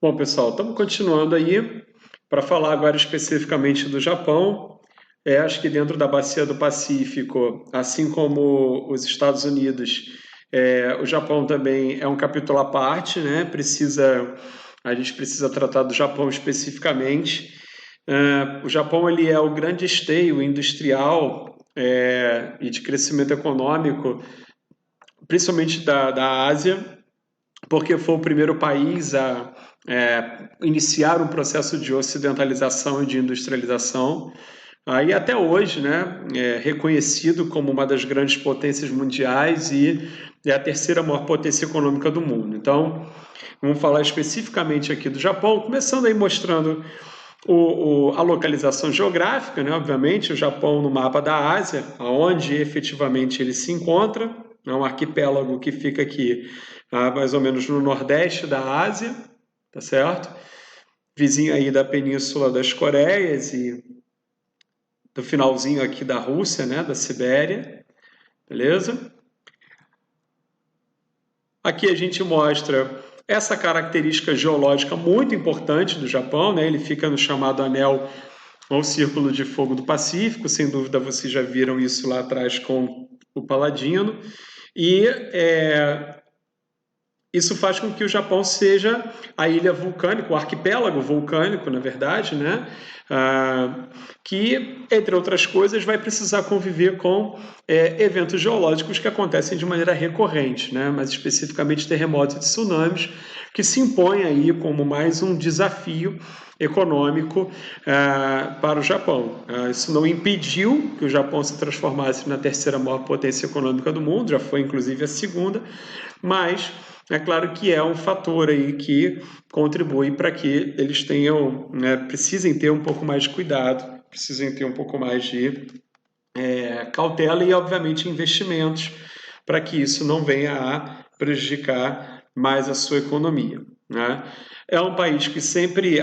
Bom, pessoal, estamos continuando aí para falar agora especificamente do Japão. Acho que dentro da Bacia do Pacífico, assim como os Estados Unidos, o Japão também é um capítulo à parte, né? A gente precisa tratar do Japão especificamente. O Japão ele é o grande esteio industrial e de crescimento econômico, principalmente da Ásia, porque foi o primeiro país a iniciar um processo de ocidentalização e de industrialização. E até hoje, né, é reconhecido como uma das grandes potências mundiais e é a terceira maior potência econômica do mundo. Então, vamos falar especificamente aqui do Japão, começando aí mostrando a localização geográfica, né, obviamente, o Japão no mapa da Ásia, onde efetivamente ele se encontra, é um arquipélago que fica aqui mais ou menos no nordeste da Ásia, tá certo? Vizinho aí da Península das Coreias e do finalzinho aqui da Rússia, né, da Sibéria, beleza? Aqui a gente mostra essa característica geológica muito importante do Japão, né? Ele fica no chamado anel ou Círculo de Fogo do Pacífico, sem dúvida vocês já viram isso lá atrás com o Paladino, e isso faz com que o Japão seja a ilha vulcânica, o arquipélago vulcânico, na verdade, né? Que, entre outras coisas, vai precisar conviver com eventos geológicos que acontecem de maneira recorrente, né? Mas especificamente terremotos e tsunamis, que se impõem aí como mais um desafio econômico para o Japão. Isso não impediu que o Japão se transformasse na terceira maior potência econômica do mundo, já foi inclusive a segunda, mas é claro que é um fator aí que contribui para que eles tenham, né, precisem ter um pouco mais de cuidado, precisem ter um pouco mais de cautela e, obviamente, investimentos para que isso não venha a prejudicar mais a sua economia, né? É um país que sempre,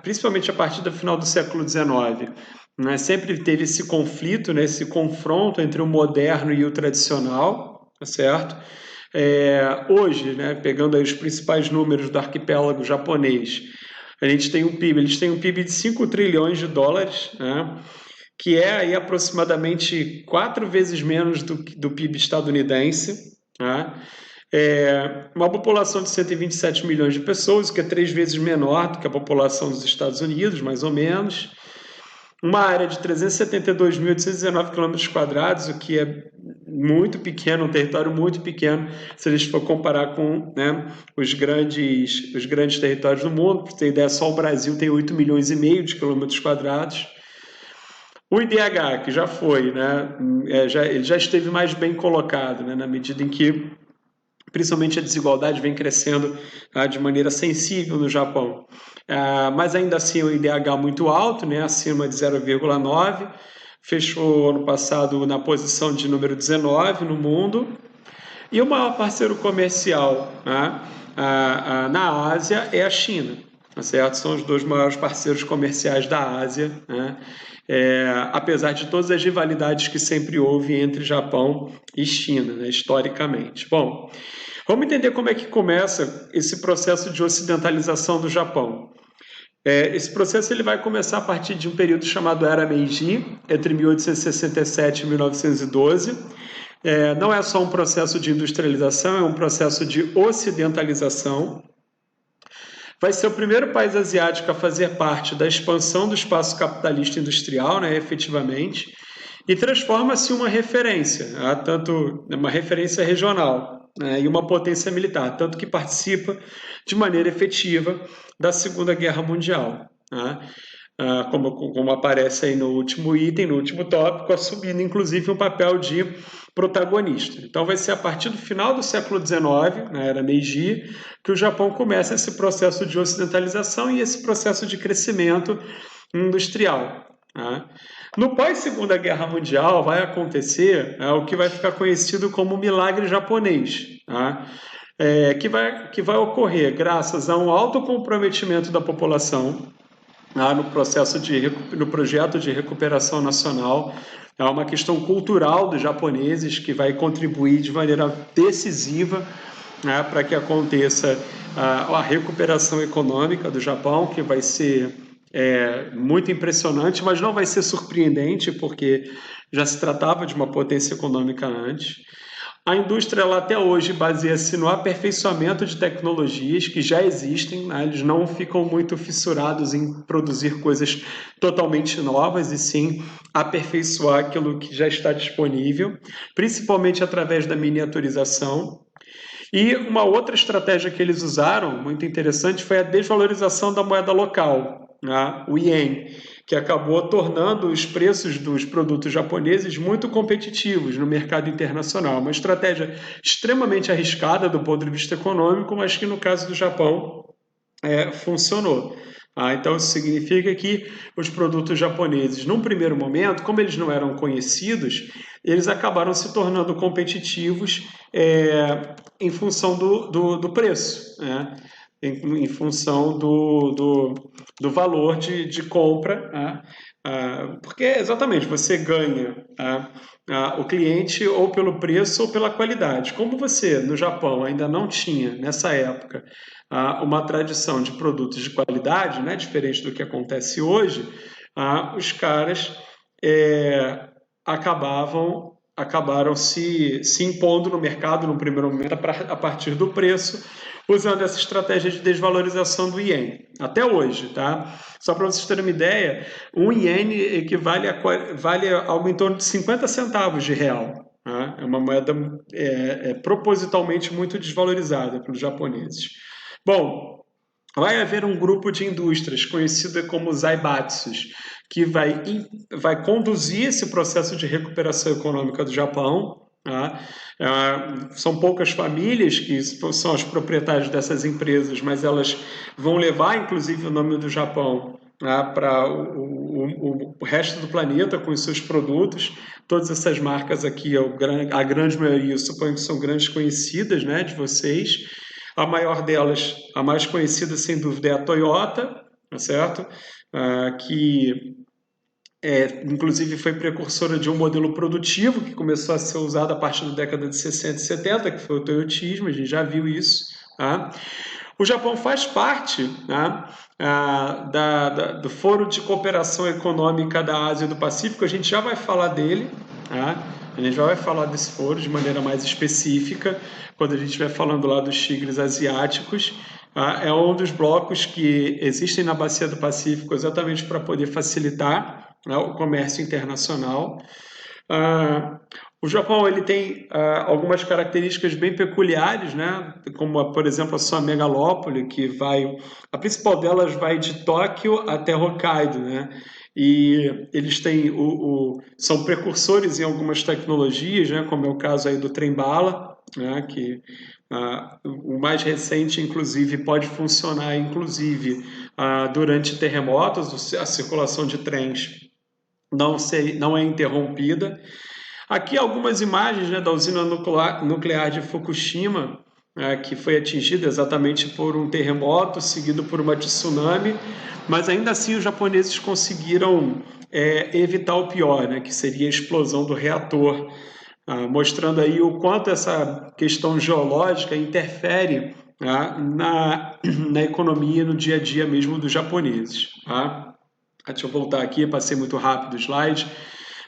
principalmente a partir do final do século XIX, né, sempre teve esse conflito, né, esse confronto entre o moderno e o tradicional, tá certo? Hoje, né, pegando aí os principais números do arquipélago japonês, eles têm um PIB de 5 trilhões de dólares, né, que é aí aproximadamente 4 vezes menos do PIB estadunidense, né? Uma população de 127 milhões de pessoas, que é 3 vezes menor do que a população dos Estados Unidos, mais ou menos. Uma área de 372.819 km², o que é muito pequeno, um território muito pequeno, se a gente for comparar com, né, os grandes territórios do mundo. Para ter ideia, só o Brasil tem 8 milhões e meio de quilômetros quadrados. O IDH, que já foi, né, ele já esteve mais bem colocado, né, na medida em que principalmente a desigualdade vem crescendo de maneira sensível no Japão. Mas ainda assim o IDH muito alto, né, acima de 0,9, fechou ano passado na posição de número 19 no mundo. E o maior parceiro comercial, né, na Ásia é a China, tá certo? São os dois maiores parceiros comerciais da Ásia, né? Apesar de todas as rivalidades que sempre houve entre Japão e China, né, historicamente. Bom, vamos entender como é que começa esse processo de ocidentalização do Japão. Esse processo ele vai começar a partir de um período chamado Era Meiji, entre 1867 e 1912. Não é só um processo de industrialização, é um processo de ocidentalização. Vai ser o primeiro país asiático a fazer parte da expansão do espaço capitalista industrial, né, efetivamente, e transforma-se em uma referência, tanto uma referência regional, né, e uma potência militar, tanto que participa de maneira efetiva da Segunda Guerra Mundial, né, como aparece aí no último item, no último tópico, assumindo inclusive um papel de protagonista. Então vai ser a partir do final do século XIX, na Era Meiji, que o Japão começa esse processo de ocidentalização e esse processo de crescimento industrial, né? No pós-Segunda Guerra Mundial vai acontecer o que vai ficar conhecido como o milagre japonês, tá? Que vai ocorrer graças a um alto comprometimento da população no projeto de recuperação nacional. É uma questão cultural dos japoneses que vai contribuir de maneira decisiva né, para que aconteça a recuperação econômica do Japão, que vai ser muito impressionante, mas não vai ser surpreendente, porque já se tratava de uma potência econômica antes. A indústria, ela até hoje, baseia-se no aperfeiçoamento de tecnologias que já existem, né? Eles não ficam muito fissurados em produzir coisas totalmente novas, e sim aperfeiçoar aquilo que já está disponível, principalmente através da miniaturização. E uma outra estratégia que eles usaram, muito interessante, foi a desvalorização da moeda local, né? O ien, que acabou tornando os preços dos produtos japoneses muito competitivos no mercado internacional. Uma estratégia extremamente arriscada do ponto de vista econômico, mas que no caso do Japão funcionou. Então, isso significa que os produtos japoneses, num primeiro momento, como eles não eram conhecidos, eles acabaram se tornando competitivos em função do preço, né? Em função do valor de compra, né? Porque exatamente você ganha o cliente ou pelo preço ou pela qualidade. Como você, no Japão, ainda não tinha, nessa época, uma tradição de produtos de qualidade, né, diferente do que acontece hoje, os caras acabaram se impondo no mercado no primeiro momento a partir do preço, usando essa estratégia de desvalorização do ien. Até hoje, tá? Só para vocês terem uma ideia, um iene vale algo em torno de 50 centavos de real. Tá? É uma moeda propositalmente muito desvalorizada pelos japoneses. Bom, vai haver um grupo de indústrias conhecida como zaibatsus, que vai conduzir esse processo de recuperação econômica do Japão. Tá? São poucas famílias que são as proprietárias dessas empresas, mas elas vão levar, inclusive, o nome do Japão, né, para o resto do planeta com os seus produtos. Todas essas marcas aqui, a grande maioria, eu suponho que são grandes conhecidas, né, de vocês. A maior delas, a mais conhecida, sem dúvida, é a Toyota, tá certo? Que inclusive foi precursora de um modelo produtivo que começou a ser usado a partir da década de 60 e 70, que foi o toyotismo, a gente já viu isso. Tá? O Japão faz parte, né, do Foro de Cooperação Econômica da Ásia e do Pacífico. A gente já vai falar dele, tá? A gente já vai falar desse foro de maneira mais específica quando a gente estiver falando lá dos tigres asiáticos. É um dos blocos que existem na Bacia do Pacífico exatamente para poder facilitar, né, o comércio internacional. O Japão ele tem algumas características bem peculiares, né? Como, por exemplo, a sua megalópole, a principal delas vai de Tóquio até Hokkaido, né? E eles têm são precursores em algumas tecnologias, né? Como é o caso aí do trem-bala, né? Que o mais recente, inclusive, pode funcionar, inclusive, durante terremotos, a circulação de trens não é interrompida. Aqui algumas imagens, né, da usina nuclear de Fukushima, que foi atingida exatamente por um terremoto seguido por uma tsunami, mas ainda assim os japoneses conseguiram evitar o pior, né, que seria a explosão do reator, mostrando aí o quanto essa questão geológica interfere na economia, no dia a dia mesmo dos japoneses. Tá? Deixa eu voltar aqui, passei muito rápido o slide,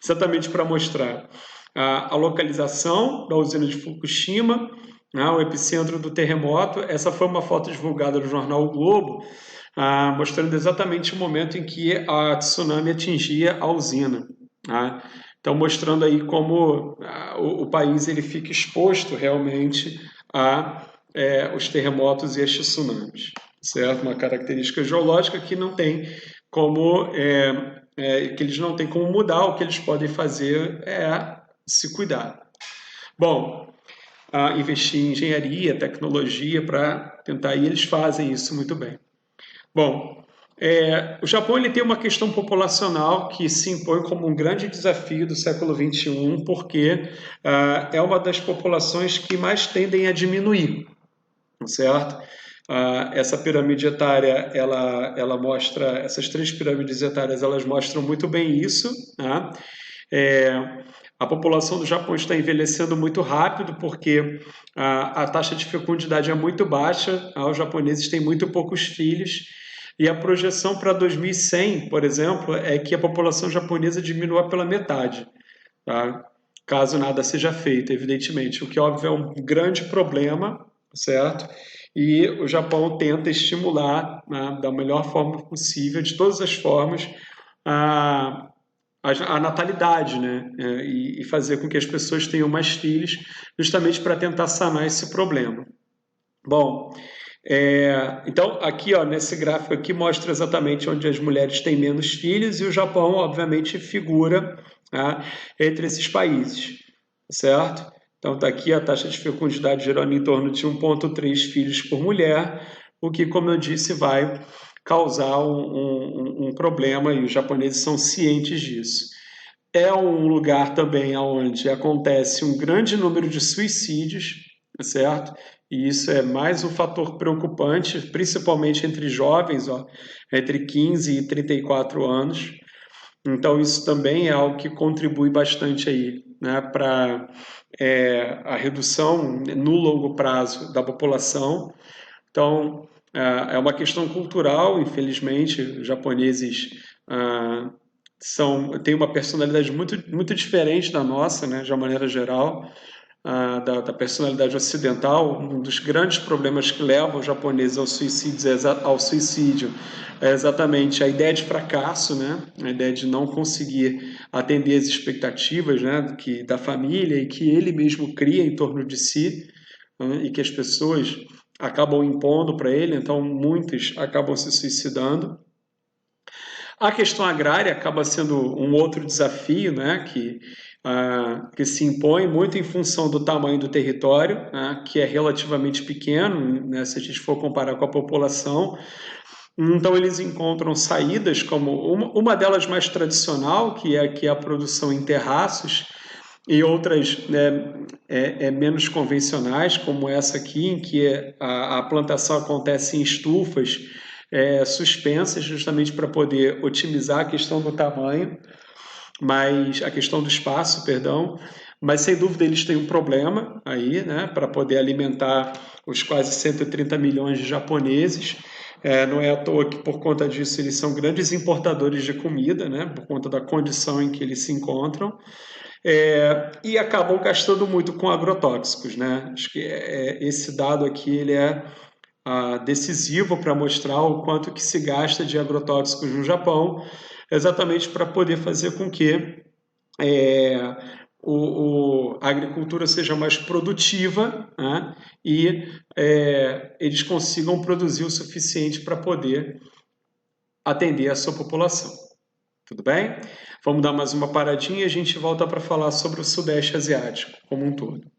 exatamente para mostrar a localização da usina de Fukushima, né, o epicentro do terremoto. Essa foi uma foto divulgada no jornal O Globo, mostrando exatamente o momento em que a tsunami atingia a usina. Tá? Então, mostrando aí como o país ele fica exposto realmente os terremotos e as tsunamis. Certo? Uma característica geológica que não tem como que eles não têm como mudar. O que eles podem fazer é se cuidar. Bom, investir em engenharia, tecnologia para tentar, e eles fazem isso muito bem. Bom, o Japão ele tem uma questão populacional que se impõe como um grande desafio do século XXI, porque é uma das populações que mais tendem a diminuir, certo? Essa pirâmide etária, ela mostra, essas três pirâmides etárias, elas mostram muito bem isso, tá? A população do Japão está envelhecendo muito rápido porque a taxa de fecundidade é muito baixa, os japoneses têm muito poucos filhos, e a projeção para 2100, por exemplo, é que a população japonesa diminua pela metade, tá? Caso nada seja feito, evidentemente, o que óbvio é um grande problema, certo? E o Japão tenta estimular, né, da melhor forma possível, de todas as formas, a, a natalidade, né? E fazer com que as pessoas tenham mais filhos, justamente para tentar sanar esse problema. Bom, então aqui, ó, nesse gráfico aqui mostra exatamente onde as mulheres têm menos filhos e o Japão, obviamente, figura, tá, entre esses países, certo? Então tá aqui a taxa de fecundidade gerando em torno de 1,3 filhos por mulher, o que, como eu disse, vai causar um problema e os japoneses são cientes disso. É um lugar também onde acontece um grande número de suicídios, certo? E isso é mais um fator preocupante, principalmente entre jovens, ó, entre 15 e 34 anos. Então, isso também é algo que contribui bastante aí, né, para a redução no longo prazo da população. Então, é uma questão cultural, infelizmente, os japoneses têm uma personalidade muito diferente da nossa, né, de uma maneira geral, da personalidade ocidental. Um dos grandes problemas que levam os japoneses ao suicídio é exatamente a ideia de fracasso, né, a ideia de não conseguir atender as expectativas, né, da família e que ele mesmo cria em torno de si, né, e que as pessoas acabam impondo para ele, então muitos acabam se suicidando. A questão agrária acaba sendo um outro desafio, né, que se impõe muito em função do tamanho do território, né, que é relativamente pequeno, né, se a gente for comparar com a população. Então eles encontram saídas como uma delas mais tradicional, que é a produção em terraços, e outras, né, menos convencionais, como essa aqui, em que a plantação acontece em estufas suspensas, justamente para poder otimizar a questão do tamanho, mas a questão do espaço, perdão. Mas sem dúvida eles têm um problema aí, né, para poder alimentar os quase 130 milhões de japoneses. Não é à toa que, por conta disso, eles são grandes importadores de comida, né, por conta da condição em que eles se encontram. E acabam gastando muito com agrotóxicos, né? Acho que esse dado aqui ele é decisivo para mostrar o quanto que se gasta de agrotóxicos no Japão, exatamente para poder fazer com que é, a agricultura seja mais produtiva, né? E eles consigam produzir o suficiente para poder atender a sua população. Tudo bem? Vamos dar mais uma paradinha e a gente volta para falar sobre o Sudeste Asiático como um todo.